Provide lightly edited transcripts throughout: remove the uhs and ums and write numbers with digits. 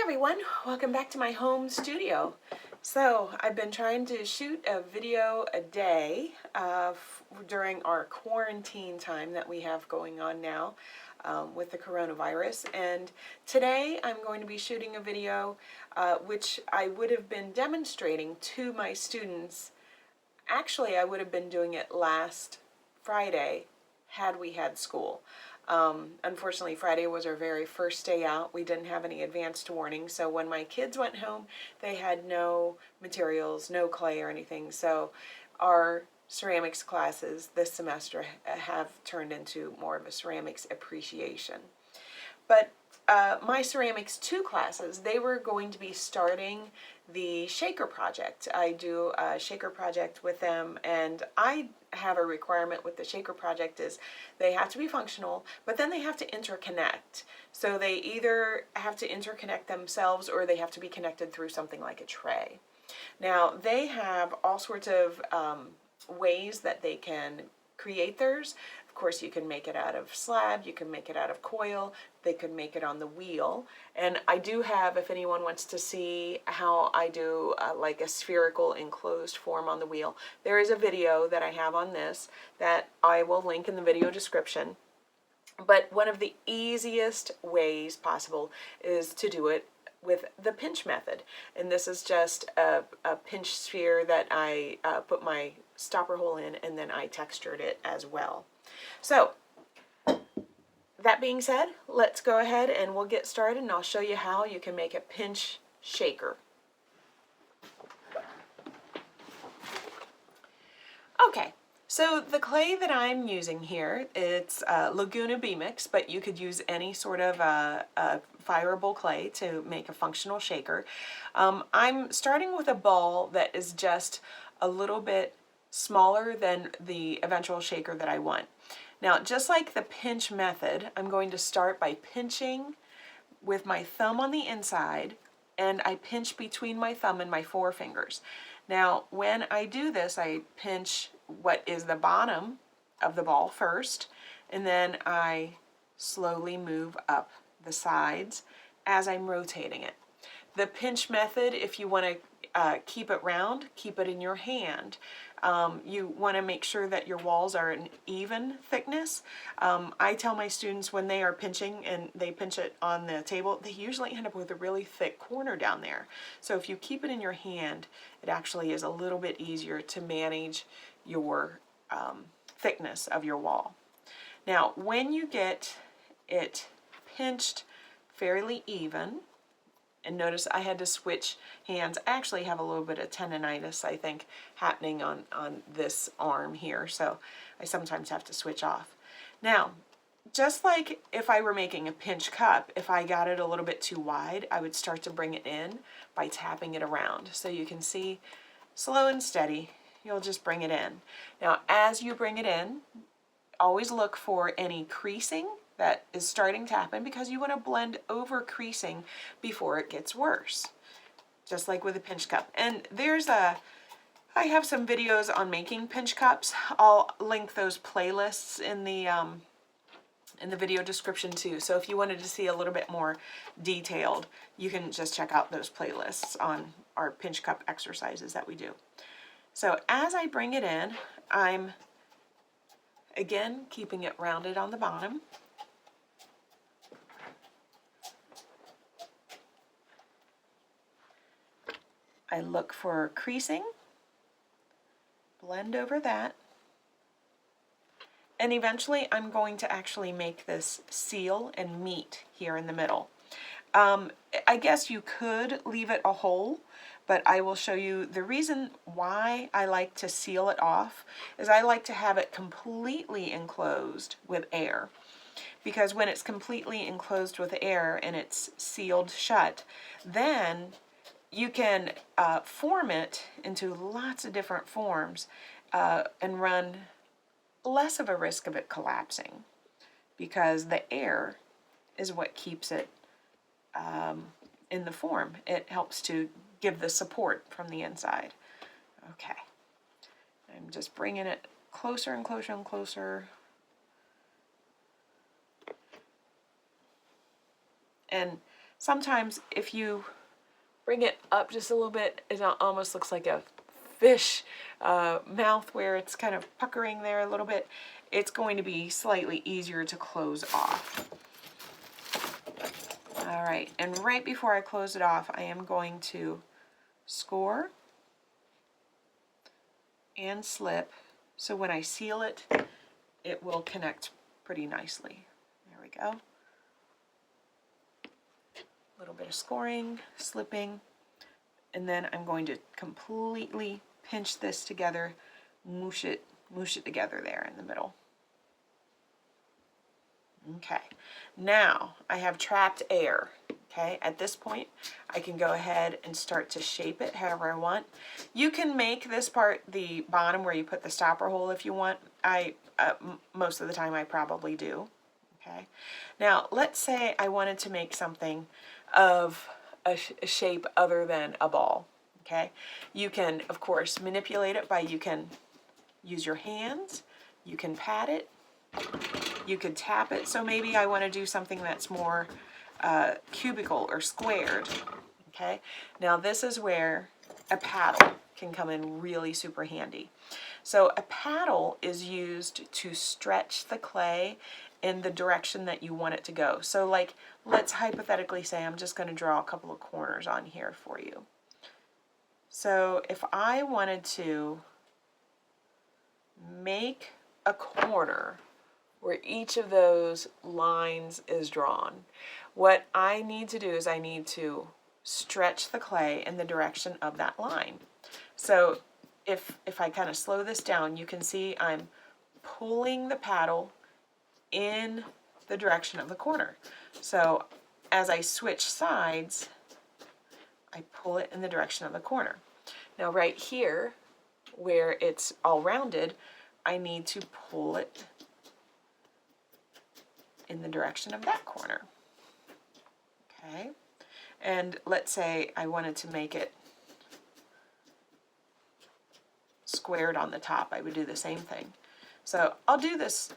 everyone, welcome back to my home studio. So I've been trying to shoot a video a day during our quarantine time that we have going on now with the coronavirus, and today I'm going to be shooting a video which I would have been demonstrating to my students. Actually, I would have been doing it last Friday had we had school. Unfortunately, Friday was our very first day out. We didn't have any advanced warning, so when my kids went home, they had no materials, no clay or anything. So our ceramics classes this semester have turned into more of a ceramics appreciation. But my Ceramics 2 classes, they were going to be starting the shaker project. I do a shaker project with them, and I have a requirement with the shaker project is they have to be functional, but then they have to interconnect. So they either have to interconnect themselves or they have to be connected through something like a tray. Now, they have all sorts of ways that they can create theirs. Of course, you can make it out of slab, you can make it out of coil, they could make it on the wheel. And I do have, if anyone wants to see how I do like a spherical enclosed form on the wheel, there is a video that I have on this that I will link in the video description. But one of the easiest ways possible is to do it with the pinch method. And this is just a pinch sphere that I put my stopper hole in, and then I textured it as well. So that being said, let's go ahead and we'll get started, and I'll show you how you can make a pinch shaker. Okay, so the clay that I'm using here, it's Laguna B-Mix, but you could use any sort of fireable clay to make a functional shaker. I'm starting with a ball that is just a little bit smaller than the eventual shaker that I want. Now, just like the pinch method, I'm going to start by pinching with my thumb on the inside, and I pinch between my thumb and my forefingers. Now, when I do this, I pinch what is the bottom of the ball first, and then I slowly move up the sides as I'm rotating it. The pinch method, if you want to keep it round, keep it in your hand. You want to make sure that your walls are an even thickness. I tell my students when they are pinching and they pinch it on the table, they usually end up with a really thick corner down there. So if you keep it in your hand, it actually is a little bit easier to manage your thickness of your wall. Now, when you get it pinched fairly even, and notice I had to switch hands. I actually have a little bit of tendonitis, I think, happening on this arm here, so I sometimes have to switch off. Now, just like if I were making a pinch cup, if I got it a little bit too wide, I would start to bring it in by tapping it around. So you can see, slow and steady, you'll just bring it in. Now, as you bring it in, always look for any creasing that is starting to happen, because you want to blend over creasing before it gets worse, just like with a pinch cup. And I have some videos on making pinch cups. I'll link those playlists in the video description too. So if you wanted to see a little bit more detailed, you can just check out those playlists on our pinch cup exercises that we do. So as I bring it in, I'm again keeping it rounded on the bottom. I look for creasing, blend over that, and eventually I'm going to actually make this seal and meet here in the middle. I guess you could leave it a hole, but I will show you the reason why I like to seal it off is I like to have it completely enclosed with air. Because when it's completely enclosed with air and it's sealed shut, then you can form it into lots of different forms and run less of a risk of it collapsing, because the air is what keeps it in the form. It helps to give the support from the inside. Okay, I'm just bringing it closer and closer and closer. And sometimes if you bring it up just a little bit, it almost looks like a fish mouth where it's kind of puckering there a little bit. It's going to be slightly easier to close off. All right, and right before I close it off, I am going to score and slip, so when I seal it, it will connect pretty nicely. There we go. A little bit of scoring, slipping, and then I'm going to completely pinch this together, moosh it together there in the middle. Okay, now I have trapped air. Okay, at this point, I can go ahead and start to shape it however I want. You can make this part the bottom where you put the stopper hole if you want. Most of the time I probably do. Okay, now let's say I wanted to make something of a shape other than a ball. Okay, you can of course manipulate it by, you can use your hands, you can pat it, you could tap it. So maybe I want to do something that's more cubical or squared. Okay, now this is where a paddle can come in really super handy. So a paddle is used to stretch the clay in the direction that you want it to go. So like, let's hypothetically say I'm just going to draw a couple of corners on here for you. So if I wanted to make a corner where each of those lines is drawn, what I need to do is I need to stretch the clay in the direction of that line. So if I kind of slow this down, you can see I'm pulling the paddle in the direction of the corner. So as I switch sides, I pull it in the direction of the corner. Now right here, where it's all rounded, I need to pull it in the direction of that corner. Okay, and let's say I wanted to make it squared on the top, I would do the same thing. So I'll do this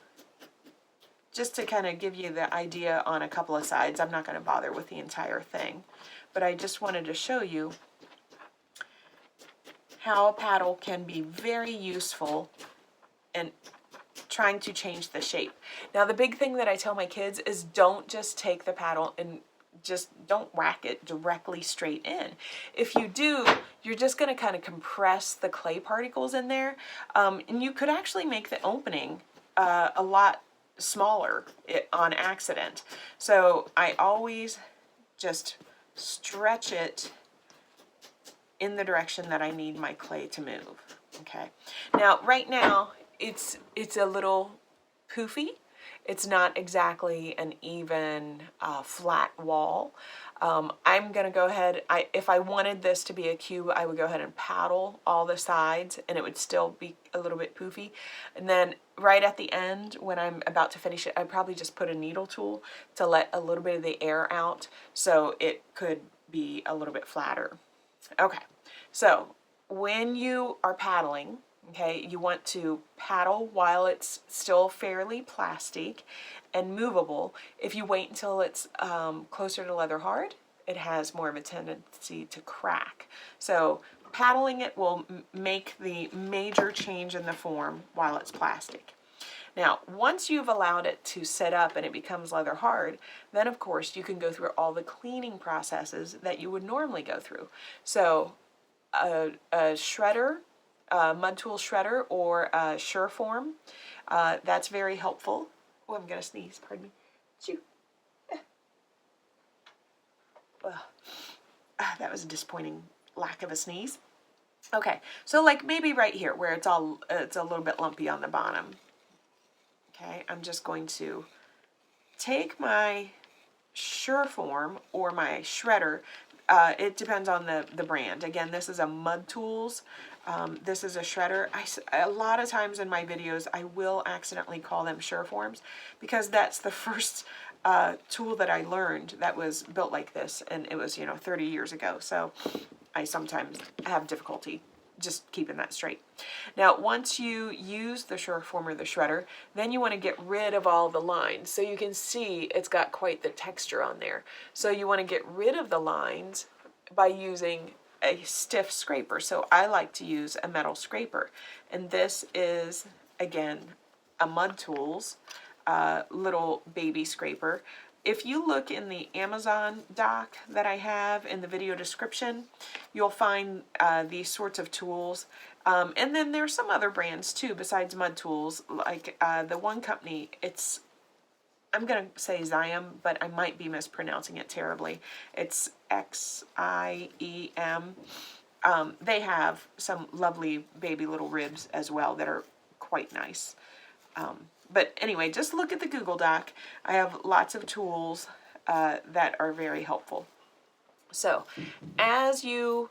just to kind of give you the idea on a couple of sides. I'm not going to bother with the entire thing, but I just wanted to show you how a paddle can be very useful in trying to change the shape. Now the big thing that I tell my kids is don't just take the paddle and just don't whack it directly straight in. If you do, you're just going to kind of compress the clay particles in there, and you could actually make the opening a lot smaller on accident. So I always just stretch it in the direction that I need my clay to move. Okay. Now right now it's a little poofy. It's not exactly an even flat wall. I'm going to go ahead, if I wanted this to be a cube, I would go ahead and paddle all the sides and it would still be a little bit poofy. And then right at the end, when I'm about to finish it, I'd probably just put a needle tool to let a little bit of the air out so it could be a little bit flatter. Okay, so when you are paddling, okay, you want to paddle while it's still fairly plastic and movable. If you wait until it's closer to leather hard, it has more of a tendency to crack. So paddling it will make the major change in the form while it's plastic. Now, once you've allowed it to set up and it becomes leather hard, then of course you can go through all the cleaning processes that you would normally go through. So a shredder, mud tool shredder, or a Surform. That's very helpful. Oh, I'm gonna sneeze, pardon me. Achoo. That was a disappointing lack of a sneeze. Okay, so like maybe right here where it's a little bit lumpy on the bottom. Okay, I'm just going to take my Surform or my shredder. It depends on the brand. Again, this is a Mud Tools. This is a shredder. A lot of times in my videos, I will accidentally call them Surforms because that's the first tool that I learned that was built like this, and it was 30 years ago. So I sometimes have difficulty just keeping that straight. Now, once you use the Surform or the shredder, then you want to get rid of all the lines. So you can see it's got quite the texture on there. So you want to get rid of the lines by using a stiff scraper. So I like to use a metal scraper. And this is, again, a Mud Tools little baby scraper. If you look in the Amazon doc that I have in the video description, you'll find these sorts of tools. And then there's some other brands too besides Mud Tools, like the one company, I'm going to say Xiem, but I might be mispronouncing it terribly. It's Xiem. They have some lovely baby little ribs as well that are quite nice. But anyway, just look at the Google Doc. I have lots of tools that are very helpful. So as you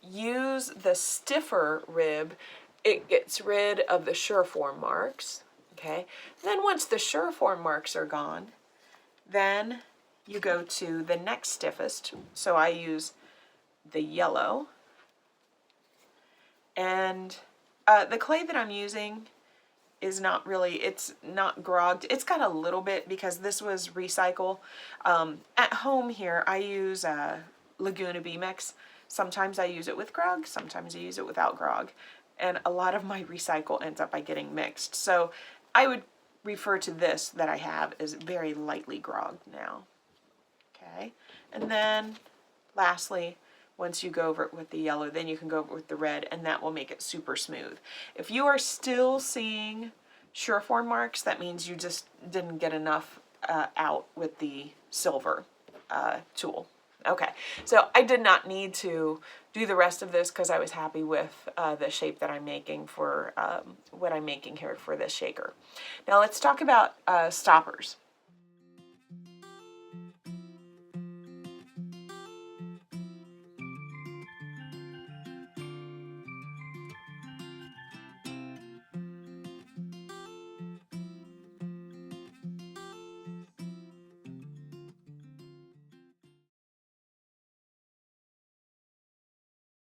use the stiffer rib, it gets rid of the Surform marks. Okay. Then once the Surform marks are gone, then you go to the next stiffest. So I use the yellow. And the clay that I'm using is not really, it's not grogged. It's got a little bit because this was recycle. At home here, I use Laguna B-Mix. Sometimes I use it with grog, sometimes I use it without grog. And a lot of my recycle ends up by getting mixed. So I would refer to this that I have as very lightly grogged now. Okay, and then lastly, once you go over it with the yellow, then you can go over it with the red, and that will make it super smooth. If you are still seeing Surform marks, that means you just didn't get enough out with the silver tool. Okay, so I did not need to do the rest of this because I was happy with the shape that I'm making for what I'm making here for this shaker. Now let's talk about stoppers.